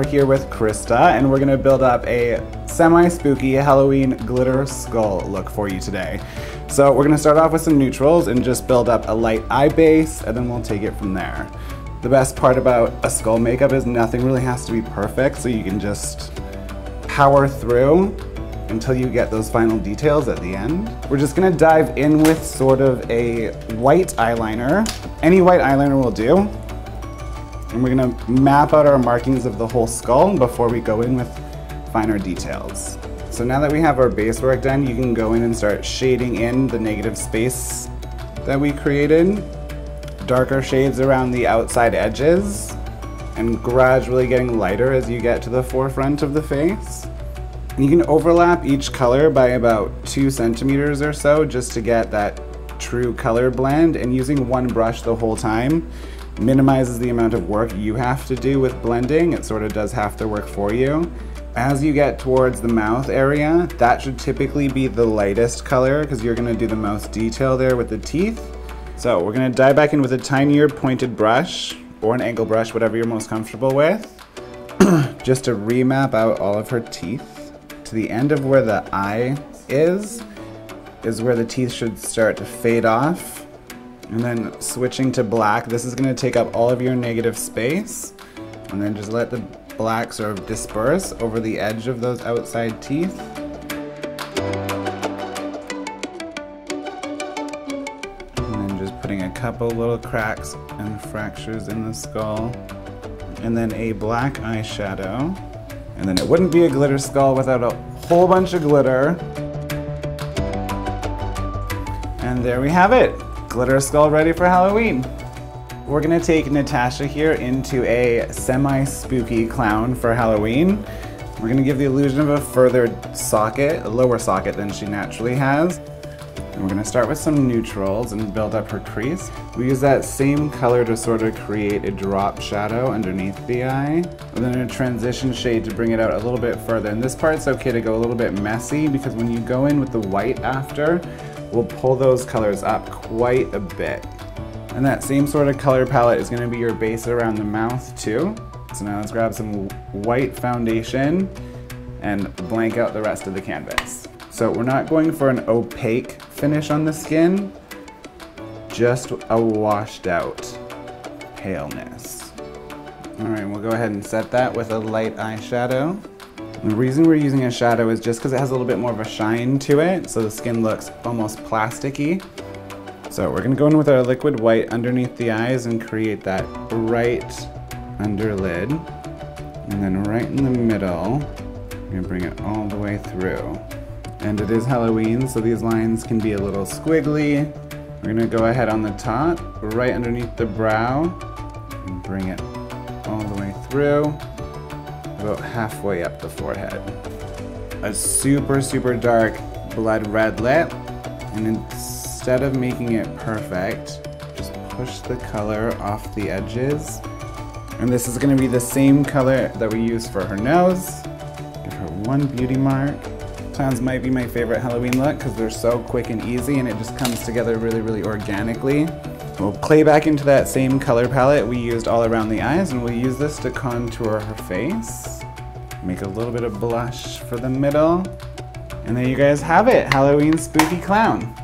we're here with Krista, and we're gonna build up a semi-spooky Halloween glitter skull look for you today. So we're gonna start off with some neutrals and just build up a light eye base, and then we'll take it from there. The best part about a skull makeup is nothing really has to be perfect, so you can just power through until you get those final details at the end. We're just gonna dive in with sort of a white eyeliner. Any white eyeliner will do. And we're gonna map out our markings of the whole skull before we go in with finer details. So now that we have our base work done, you can go in and start shading in the negative space that we created. Darker shades around the outside edges, and gradually getting lighter as you get to the forefront of the face. And you can overlap each color by about 2 centimeters or so just to get that true color blend, and using one brush the whole time minimizes the amount of work you have to do with blending. It sort of does half the work for you. As you get towards the mouth area, that should typically be the lightest color because you're gonna do the most detail there with the teeth. So we're gonna dive back in with a tinier pointed brush or an angle brush, whatever you're most comfortable with, just to remap out all of her teeth. To the end of where the eye is where the teeth should start to fade off. And then switching to black, this is gonna take up all of your negative space, and then just let the black sort of disperse over the edge of those outside teeth. And then just putting a couple little cracks and fractures in the skull. And then a black eyeshadow. And then it wouldn't be a glitter skull without a whole bunch of glitter. And there we have it. Glitter skull ready for Halloween. We're gonna take Natasha here into a semi-spooky clown for Halloween. We're gonna give the illusion of a further socket, a lower socket than she naturally has. And we're gonna start with some neutrals and build up her crease. We use that same color to sort of create a drop shadow underneath the eye. And then a transition shade to bring it out a little bit further. And this part's okay to go a little bit messy because when you go in with the white after, we'll pull those colors up quite a bit. And that same sort of color palette is gonna be your base around the mouth too. So now let's grab some white foundation and blank out the rest of the canvas. So we're not going for an opaque finish on the skin, just a washed out paleness. All right, we'll go ahead and set that with a light eyeshadow. The reason we're using a shadow is just because it has a little bit more of a shine to it, so the skin looks almost plasticky. So we're gonna go in with our liquid white underneath the eyes and create that bright underlid. And then right in the middle, we're gonna bring it all the way through. And it is Halloween, so these lines can be a little squiggly. We're gonna go ahead on the top, right underneath the brow, and bring it all the way through. About halfway up the forehead. A super, super dark blood red lip, and instead of making it perfect, just push the color off the edges. And this is gonna be the same color that we used for her nose. Give her one beauty mark. Clowns might be my favorite Halloween look because they're so quick and easy and it just comes together really, really organically. We'll play back into that same color palette we used all around the eyes, and we'll use this to contour her face. Make a little bit of blush for the middle. And there you guys have it, Halloween spooky clown.